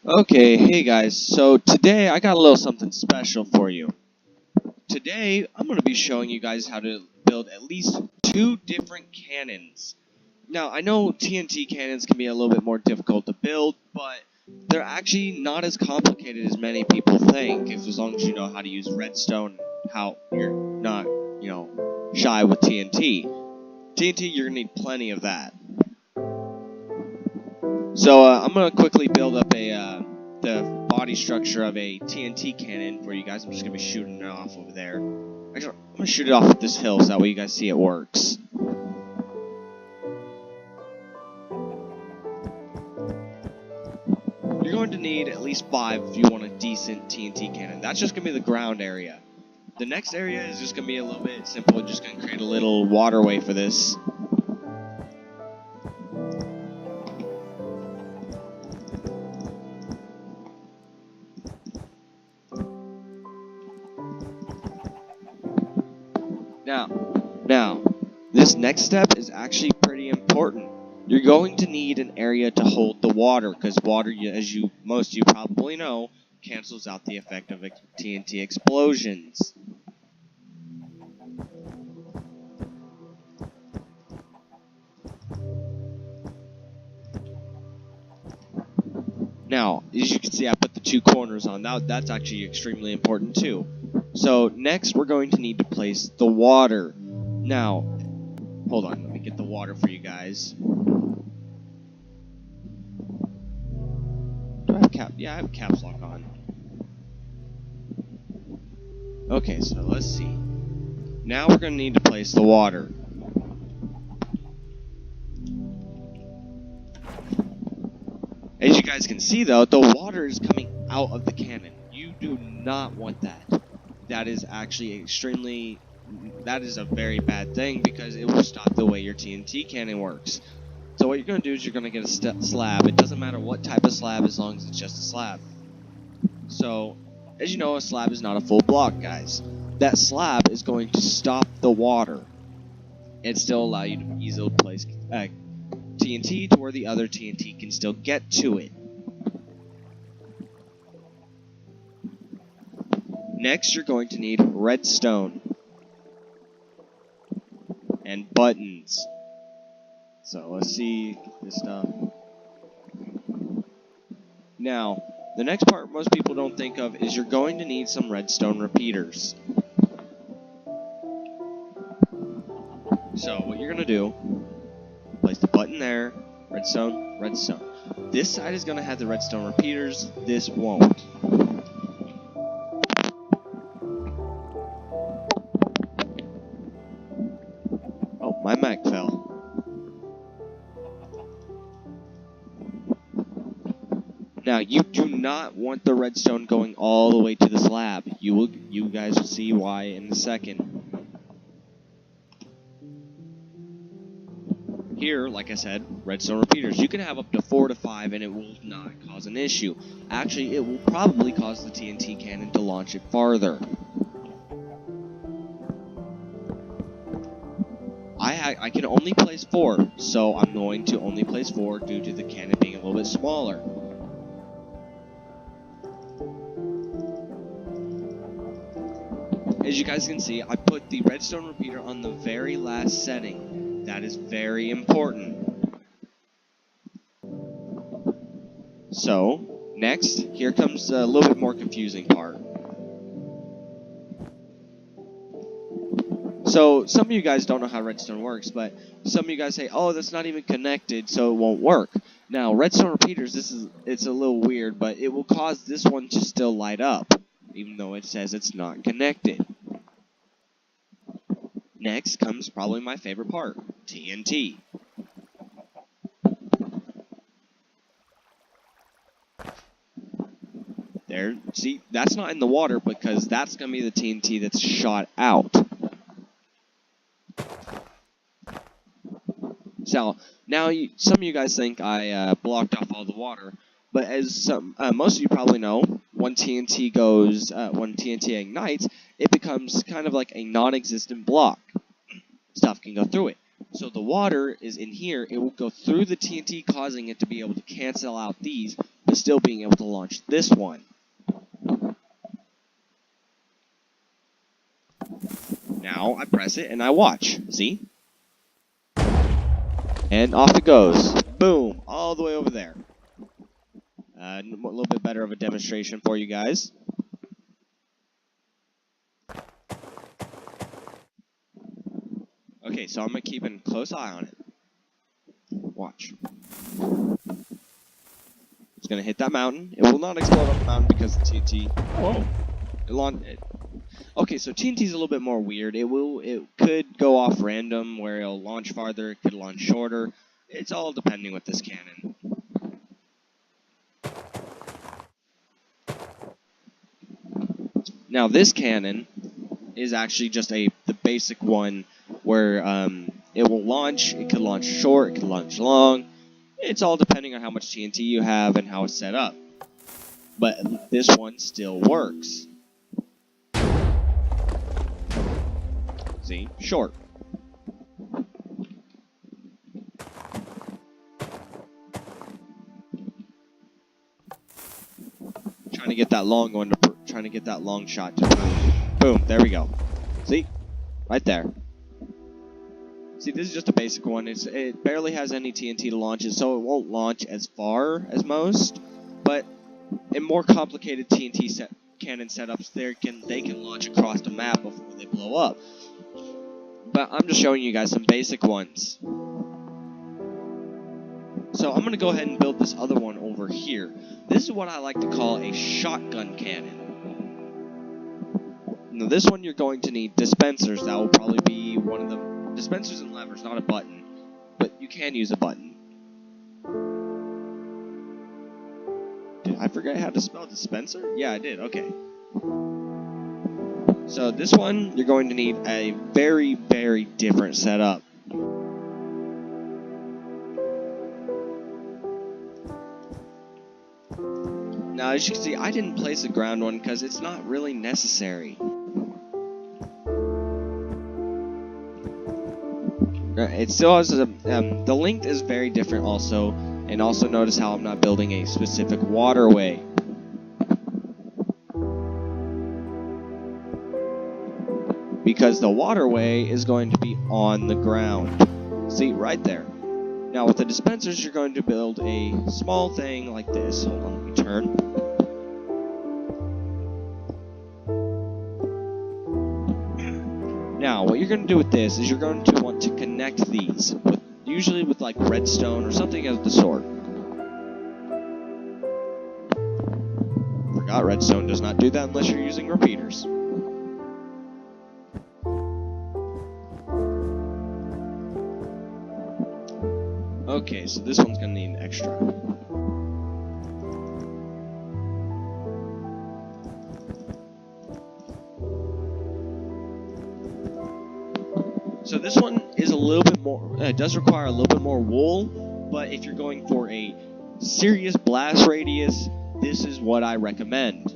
Okay, hey guys, so today I got a little something special for you. Today, I'm going to be showing you guys how to build at least 2 different cannons. Now, I know TNT cannons can be a little bit more difficult to build, but they're actually not as complicated as many people think, as long as you know how to use redstone, how you're not, shy with TNT. TNT, you're going to need plenty of that. So I'm going to quickly build up the body structure of a TNT cannon for you guys. I'm just going to be shooting it off over there. Actually, I'm going to shoot it off at this hill so that way you guys see it works. You're going to need at least 5 if you want a decent TNT cannon. That's just going to be the ground area. The next area is just going to be a little bit simple. Just going to create a little waterway for this. Now, this next step is actually pretty important. You're going to need an area to hold the water, because water, as most of you probably know, cancels out the effect of TNT explosions. Now, as you can see, I put the 2 corners on. That's actually extremely important too. So next, we're going to need to place the water. Now, hold on, let me get the water for you guys. Do I have I have caps lock on. Okay, so let's see. Now we're going to need to place the water. As you guys can see though, the water is coming out of the cannon. You do not want that. That is actually that is a very bad thing because it will stop the way your TNT cannon works. So what you're going to do is you're going to get a slab. It doesn't matter what type of slab as long as it's just a slab. So, as you know, a slab is not a full block, guys. That slab is going to stop the water and still allow you to easily place TNT to where the other TNT can still get to it. Next, you're going to need redstone and buttons. So let's see, get this stuff. Now, the next part most people don't think of is you're going to need some redstone repeaters. So what you're going to do, place the button there, redstone, redstone. This side is going to have the redstone repeaters, this won't. Oh, my mic fell. Now, you do not want the redstone going all the way to the slab. You guys will see why in a second. Here, like I said, redstone repeaters. You can have up to 4 to 5 and it will not cause an issue. Actually, it will probably cause the TNT cannon to launch it farther. I can only place 4, so I'm going to only place 4 due to the cannon being a little bit smaller. As you guys can see, I put the redstone repeater on the very last setting. That is very important. So, next, here comes a little bit more confusing part. So, some of you guys don't know how redstone works, but some of you guys say, oh, that's not even connected, so it won't work. Now, redstone repeaters, it's a little weird, but it will cause this one to still light up, even though it says it's not connected. Next comes probably my favorite part, TNT. There, see, that's not in the water because that's going to be the TNT that's shot out. So, now some of you guys think I blocked off all the water, but as most of you probably know, when TNT ignites, it becomes kind of like a non-existent block. Stuff can go through it. So the water is in here. It will go through the TNT, causing it to be able to cancel out these. still being able to launch this one. Now I press it and I watch. See? And off it goes. Boom! All the way over there. A little bit better of a demonstration for you guys. Okay, so I'm going to keep a close eye on it. Watch. It's going to hit that mountain. It will not explode on the mountain because the TNT... Whoa! Okay, so TNT is a little bit more weird. It could go off random, where it'll launch farther, it could launch shorter. It's all depending with this cannon. Now, this cannon is actually just the basic one where it will launch. It could launch short, it could launch long. It's all depending on how much TNT you have and how it's set up. But this one still works. See? Short. Trying to get that long one to trying to get that long shot to boom. There we go. See? Right there. See, this is just a basic one. It barely has any TNT to launch it, so it won't launch as far as most. But in more complicated TNT cannon setups, they can launch across the map before they blow up. But I'm just showing you guys some basic ones. So I'm going to go ahead and build this other one over here. This is what I like to call a shotgun cannon. Now this one you're going to need dispensers. That will probably be one of the dispensers and levers, not a button. But you can use a button. Did I forget how to spell dispenser? Yeah, I did. Okay. So this one, you're going to need a very, very different setup. Now, as you can see, I didn't place a ground one because it's not really necessary. It still has the length is very different also, and also notice how I'm not building a specific waterway. Because the waterway is going to be on the ground. See, right there. Now with the dispensers, you're going to build a small thing like this. Hold on, let me turn. Now, what you're going to do with this is you're going to want to connect these, usually with like redstone or something of the sort. Forgot redstone does not do that unless you're using repeaters. Okay, so this one's going to need extra. So this one is a little bit more, it does require a little bit more wool, but if you're going for a serious blast radius, this is what I recommend.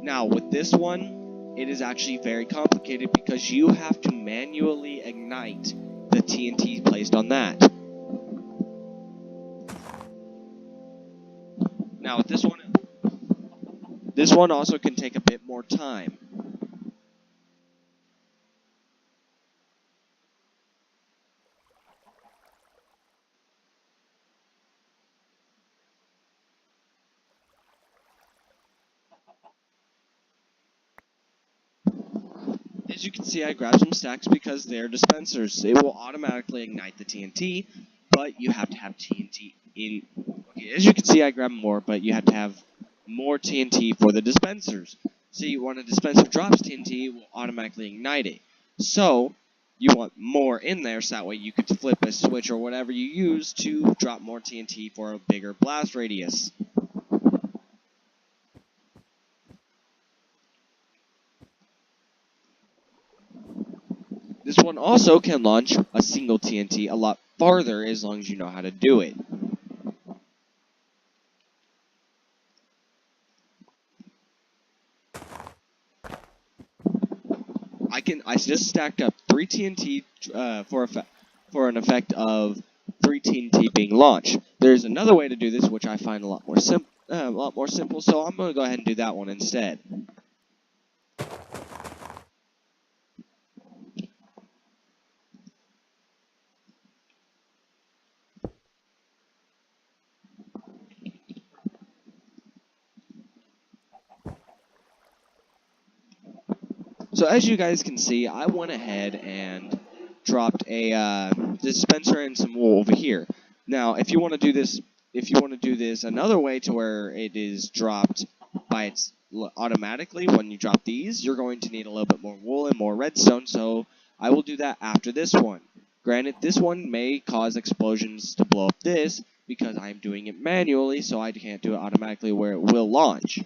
Now, with this one, it is actually very complicated because you have to manually ignite the TNT placed on that. Now, with this one also can take a bit more time. As you can see, I grabbed some stacks because they're dispensers. They will automatically ignite the TNT, but you have to have TNT in. Okay, as you can see, I grabbed more, but you have to have more TNT for the dispensers. See, when a dispenser drops TNT, it will automatically ignite it. So, you want more in there, so that way you could flip a switch or whatever you use to drop more TNT for a bigger blast radius. This one also can launch a single TNT a lot farther as long as you know how to do it. I just stacked up 3 TNT for an effect of 3 TNT being launched. There's another way to do this, which I find a lot more simple. So I'm going to go ahead and do that one instead. So as you guys can see, I went ahead and dropped a dispenser and some wool over here. Now, if you want to do this another way to where it is dropped by automatically when you drop these, you're going to need a little bit more wool and more redstone. So I will do that after this one. Granted, this one may cause explosions to blow up this because I'm doing it manually, so I can't do it automatically where it will launch.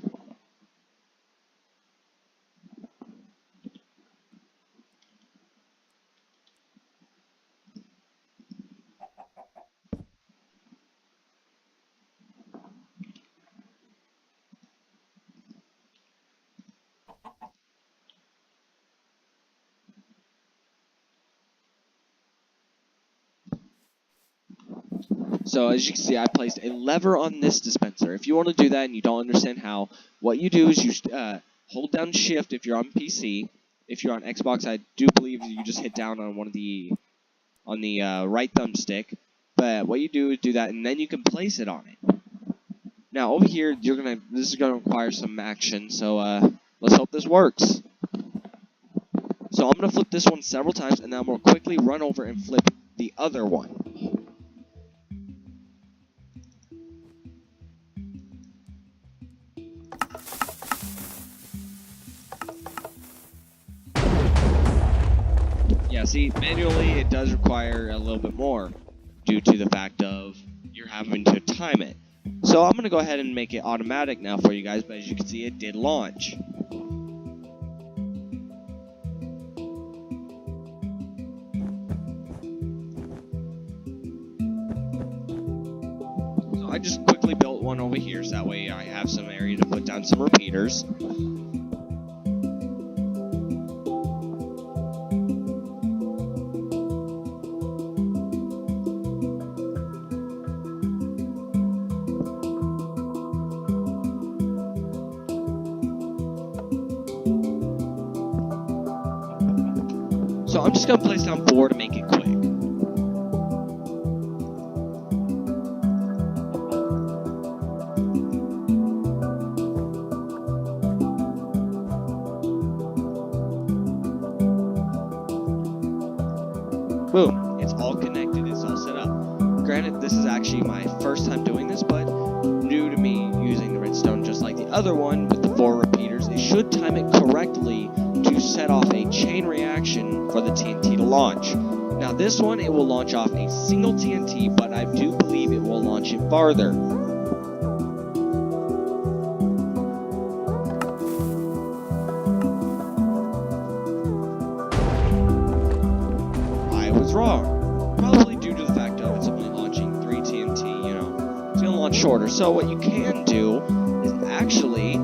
So as you can see, I placed a lever on this dispenser. If you want to do that and you don't understand how, what you do is you hold down Shift if you're on PC. If you're on Xbox, I do believe you just hit down on the right thumbstick. But what you do is do that, and then you can place it on it. Now over here, this is gonna require some action. So let's hope this works. So I'm gonna flip this one several times, and then I'm gonna quickly run over and flip the other one. Yeah, see, manually it does require a little bit more due to the fact of you're having to time it. So I'm going to go ahead and make it automatic now for you guys, but as you can see, it did launch. So I just quickly built one over here, so that way I have some area to put down some repeaters. So I'm just going to place down 4 to make it quick. Boom, it's all connected, it's all set up. Granted, this is actually my first time doing this, but new to me using the redstone just like the other one with the 4 repeaters, it should time it correctly to set off a chain reaction for the TNT to launch. Now this one, it will launch off a single TNT, but I do believe it will launch it farther. I was wrong. Probably due to the fact of it's only launching 3 TNT, you know, it's going to launch shorter. So what you can do is actually,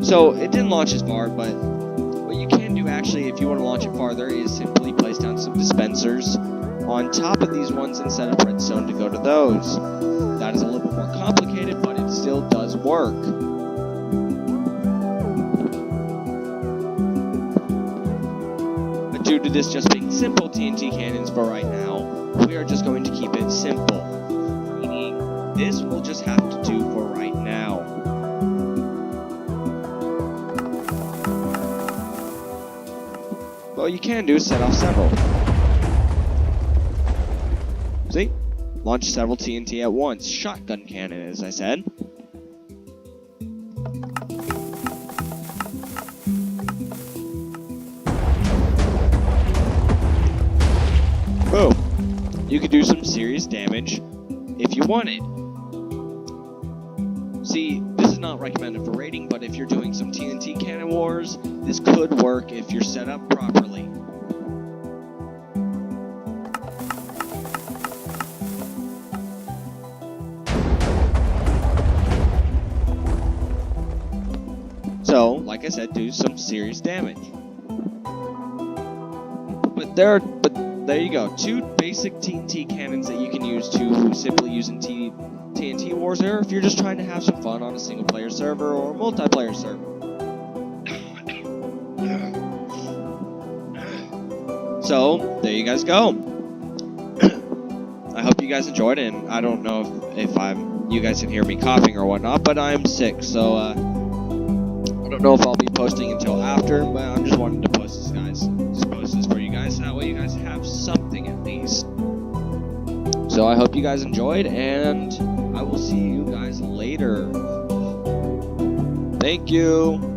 so it didn't launch as far, but what you can do actually if you want to launch it farther is simply place down some dispensers on top of these ones and set up redstone to go to those. That is a little bit more complicated, but it still does work. But due to this just being simple TNT cannons for right now, we are just going to keep it simple. Meaning, this will just have to do for right now. What you can do is set off several. See? Launch several TNT at once. Shotgun cannon, as I said. Boom. You could do some serious damage if you wanted. See, this is not recommended for raiding, but if you're doing some TNT cannon wars, this could work if you're set up properly. So, like I said, do some serious damage. there you go. 2 basic TNT cannons that you can use to simply use in TNT Wars, or if you're just trying to have some fun on a single-player server or a multiplayer server. So, there you guys go. I hope you guys enjoyed it, and I don't know if you guys can hear me coughing or whatnot, but I'm sick, so I don't know if I'll be posting until after, but I'm just wanting to post this, guys. Just post this for you guys, that way you guys have something at least. So I hope you guys enjoyed, and I will see you guys later. Thank you.